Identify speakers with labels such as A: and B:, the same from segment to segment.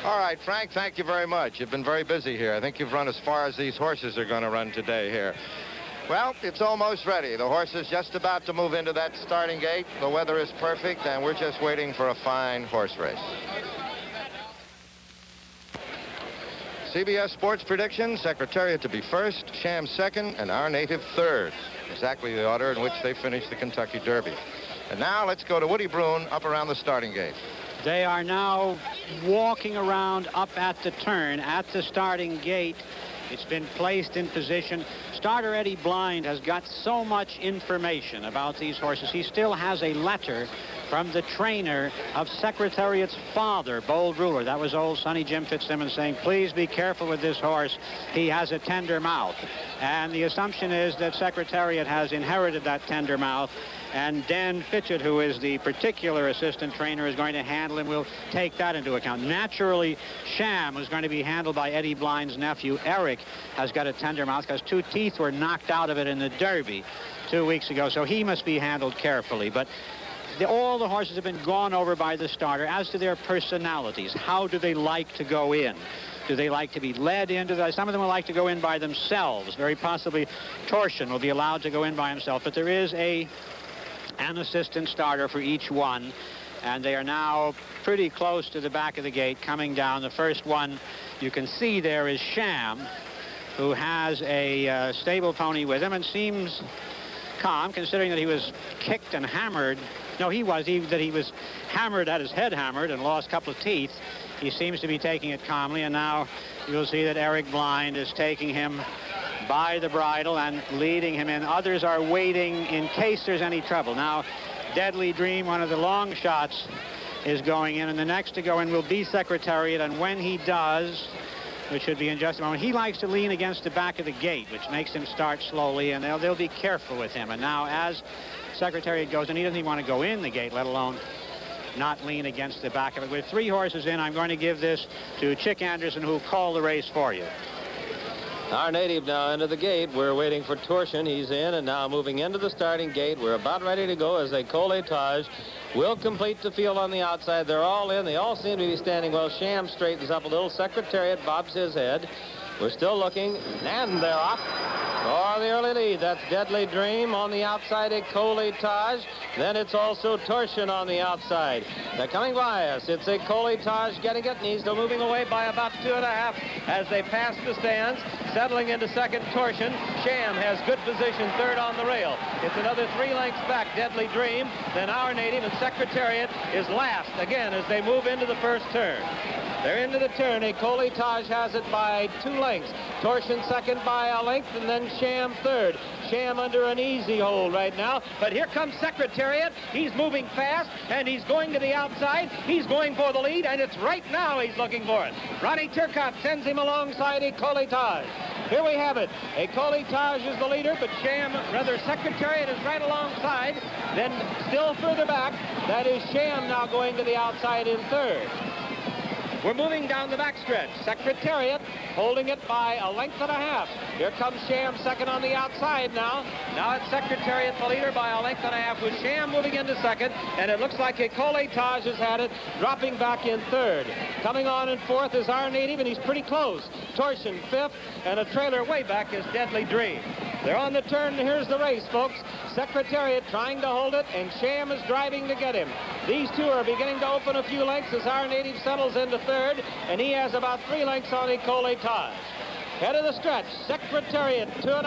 A: All right, Frank, thank you very much. You've been very busy here. I think you've run as far as these horses are going to run today here. Well, it's almost ready. The horse is just about to move into that starting gate. The weather is perfect, and we're just waiting for a fine horse race. CBS Sports prediction, Secretariat to be first, Sham second, and Our Native third. Exactly the order in which they finished the Kentucky Derby. And now let's go to Woody Bruin up around the starting gate.
B: They are now walking around up at the turn at the starting gate. It's been placed in position. Starter Eddie Blind has got so much information about these horses. He still has a letter from the trainer of Secretariat's father, Bold Ruler. That was old Sonny Jim Fitzsimmons saying, please be careful with this horse. He has a tender mouth. And the assumption is that Secretariat has inherited that tender mouth. And Dan Fitchett, who is the particular assistant trainer, is going to handle him. We'll take that into account. Naturally, Sham, who's going to be handled by Eddie Blind's nephew, Eric, has got a tender mouth because 2 teeth were knocked out of it in the Derby 2 weeks ago. So he must be handled carefully. But all the horses have been gone over by the starter as to their personalities. How do they like to go in? Do they like to be led into that? Some of them will like to go in by themselves. Very possibly Torsion will be allowed to go in by himself. But there is an assistant starter for each one, and they are now pretty close to the back of the gate coming down. The first one you can see there is Sham, who has a stable pony with him and seems calm, considering that he was kicked and hammered. No, he was hammered, had his head hammered and lost a couple of teeth. He seems to be taking it calmly, and now you'll see that Eric Blind is taking him by the bridle and leading him in. Others are waiting in case there's any trouble. Now, Deadly Dream, one of the long shots, is going in, and the next to go in will be Secretariat, and when he does, which should be in just a moment, he likes to lean against the back of the gate, which makes him start slowly, and they'll be careful with him. And now, as Secretariat goes in, he doesn't even want to go in the gate, let alone not lean against the back of it. With 3 horses in, I'm going to give this to Chick Anderson, who'll call the race for you.
C: Our Native now into the gate. We're waiting for Torsion. He's in and now moving into the starting gate. We're about ready to go as a colletage will complete the field on the outside. They're all in. They all seem to be standing well. Sham straightens up a little. Secretariat bobs his head. We're still looking, and they're off for the early lead. That's Deadly Dream on the outside, a colletage. Then it's also Torsion on the outside. They're coming by us. It's a colletage getting it, and he's still moving away by about 2.5 as they pass the stands. Settling into second, Torsion. Sham has good position, third on the rail. It's another 3 lengths back, Deadly Dream. Then Our Native, and Secretariat is last again as they move into the first turn. They're into the turn. A colletage has it by 2 lengths. Torsion second by a length, and then Sham third. Sham under an easy hold right now. But here comes Secretariat. He's moving fast, and he's going to the outside. He's going for the lead, and it's right now he's looking for it. Ronnie Turcotte sends him alongside a colletage. Here we have it. A colletage is the leader, but Secretariat is right alongside. Then still further back, that is Sham now going to the outside in third. We're moving down the backstretch. Secretariat holding it by a length and a half. Here comes Sham second on the outside now. Now it's Secretariat the leader by a length and a half with Sham moving into second. And it looks like a colletage has had it, dropping back in third. Coming on in fourth is Our Native, and he's pretty close. Torsion fifth, and a trailer way back is Deadly Dream. They're on the turn. Here's the race, folks. Secretariat trying to hold it, and Sham is driving to get him. These two are beginning to open a few lengths as Our Native settles into third, and he has about 3 lengths on the colletage. Head of the stretch, Secretariat 2.5.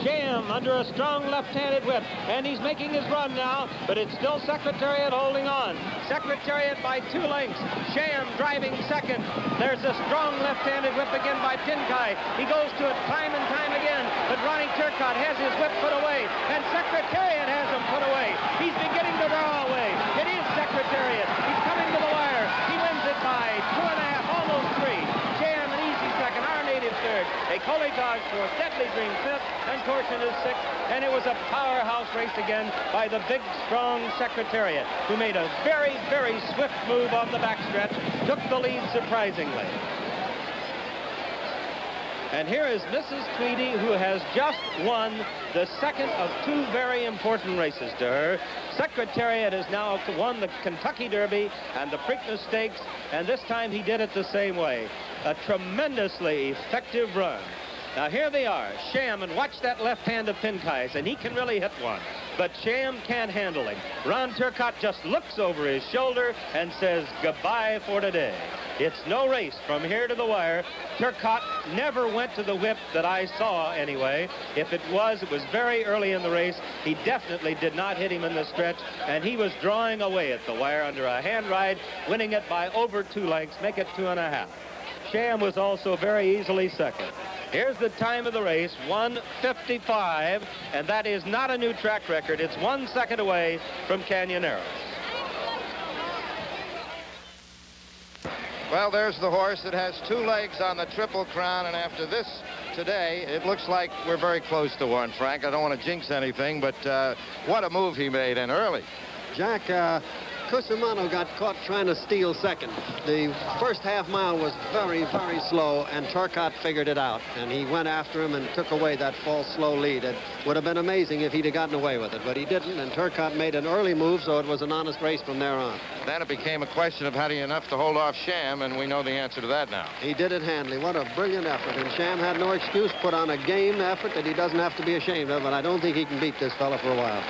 C: Sham under a strong left-handed whip, and he's making his run now, but it's still Secretariat holding on. Secretariat by 2 lengths. Sham driving second. There's a strong left-handed whip again by Pinkai. He goes to it time and time again, but Ronnie Turcotte has his whip put away, and Secretariat has him put away. He's beginning to draw away. It is Secretariat. He's coming to the wire. He wins it by 2.5, almost 3. Sham an easy second. Our Native third. A colletage fourth. Deadly Dream fifth, and Torsion is sixth. And it was a powerhouse race again by the big, strong Secretariat, who made a very, very swift move on the backstretch, took the lead surprisingly. And here is Mrs. Tweedy, who has just won the second of two very important races to her. Secretariat has now won the Kentucky Derby and the Preakness Stakes, and this time he did it the same way. A tremendously effective run. Now here they are, Sham, and watch that left hand of Pincay's, and he can really hit one. But Sham can't handle him. Ron Turcotte just looks over his shoulder and says goodbye for today. It's no race from here to the wire. Turcotte never went to the whip that I saw anyway. If it was very early in the race. He definitely did not hit him in the stretch, and he was drawing away at the wire under a hand ride, winning it by over 2 lengths, make it 2.5. Sham was also very easily second. Here's the time of the race, 1:55, and that is not a new track record. It's 1 second away from Canyoneros.
A: Well, there's the horse that has 2 legs on the Triple Crown, and after this today, it looks like we're very close to one, Frank. I don't want to jinx anything, but what a move he made, and early.
D: Jack, Cusimano got caught trying to steal second. The first half mile was very, very slow, and Turcotte figured it out, and he went after him and took away that false slow lead. It would have been amazing if he'd have gotten away with it, but he didn't, and Turcotte made an early move, so it was an honest race from there on.
A: Then it became a question of had he enough to hold off Sham, and we know the answer to that now.
D: He did it handily. What a brilliant effort, and Sham had no excuse, put on a game effort that he doesn't have to be ashamed of, and I don't think he can beat this fella for a while.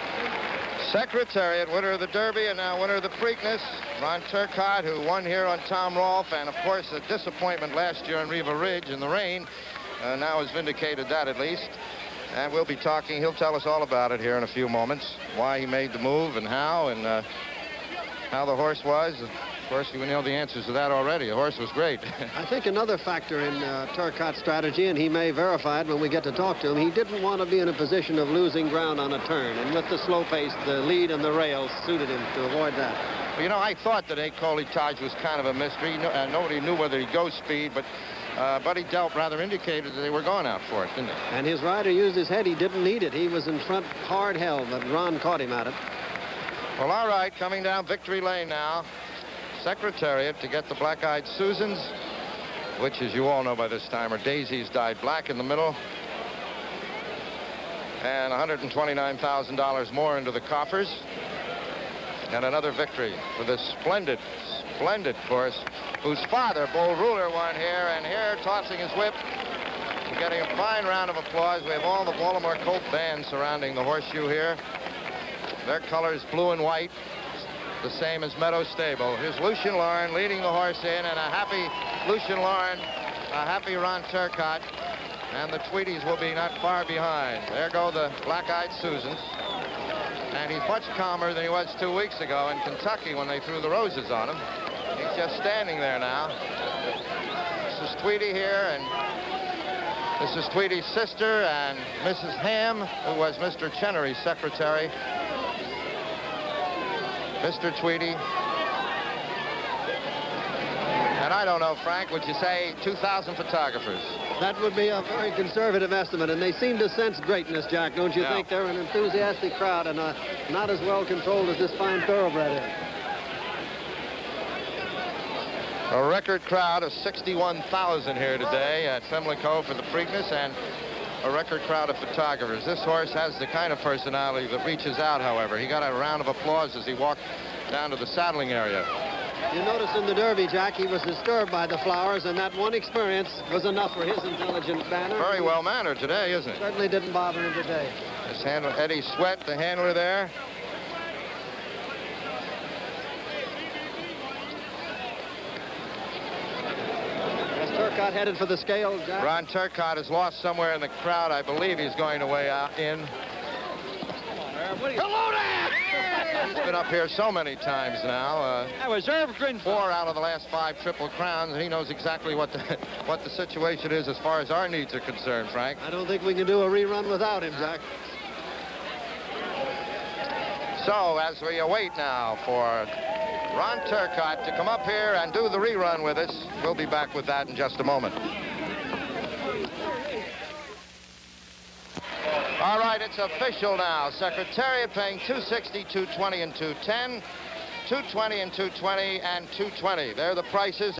A: Secretariat, winner of the Derby and now winner of the Preakness. Ron Turcotte, who won here on Tom Rolfe, and of course a disappointment last year on Riva Ridge in the rain, now has vindicated that at least. And we'll be talking, he'll tell us all about it here in a few moments, why he made the move and how the horse was. Of course, we know the answers to that already. The horse was great.
D: I think another factor in Turcotte's strategy, and he may verify it when we get to talk to him, he didn't want to be in a position of losing ground on a turn. And with the slow pace, the lead and the rails suited him to avoid that.
A: Well, you know, I thought that Ecole Taj was kind of a mystery. Nobody knew whether he'd go speed, but Buddy Delp rather indicated that they were going out for it, didn't he?
D: And his rider used his head. He didn't need it. He was in front hard held, but Ron caught him at it.
A: Well, all right, coming down Victory Lane now. Secretariat to get the Black-Eyed Susans, which, as you all know by this time, are daisies dyed black in the middle. And $129,000 more into the coffers. And another victory for this splendid, splendid horse, whose father, Bull Ruler, won here. And here, tossing his whip, getting a fine round of applause. We have all the Baltimore Colt band surrounding the horseshoe here. Their colors blue and white, the same as Meadow Stable. Here's Lucien Lauren leading the horse in, and a happy Lucien Lauren, a happy Ron Turcotte, and the Tweedies will be not far behind. There go the Black-Eyed Susans, and he's much calmer than he was 2 weeks ago in Kentucky when they threw the roses on him. He's just standing there now. Mrs. Tweedy here, and Mrs. Tweedy's sister, and Mrs. Ham, who was Mr. Chenery's secretary. Mr. Tweedy. And I don't know, Frank, would you say 2,000 photographers?
D: That would be a very conservative estimate, and they seem to sense greatness, Jack, don't you think? They're an enthusiastic crowd and not as well controlled as this fine thoroughbred is.
A: A record crowd of 61,000 here today at Pimlico for the Preakness, and a record crowd of photographers. This horse has the kind of personality that reaches out, however. He got a round of applause as he walked down to the saddling area.
D: You notice in the Derby, Jack, he was disturbed by the flowers, and that one experience was enough for his intelligent banner.
A: Very well mannered today, isn't it?
D: Certainly didn't bother him today.
A: This handler, Eddie Sweat, the handler there.
D: Turcotte headed for the scale, Jack.
A: Ron Turcotte is lost somewhere in the crowd. I believe he's going to weigh out in. Hello there! He's been up here so many times now.
B: That was Irv Grinfield.
A: 4 out of the last 5 Triple Crowns, and he knows exactly what the situation is as far as our needs are concerned, Frank.
D: I don't think we can do a rerun without him, Jack.
A: So, as we await now for Ron Turcotte to come up here and do the rerun with us, we'll be back with that in just a moment. All right, it's official now. Secretariat paying $260, $220, and $210. $220 and $220 and $220. They're the prices.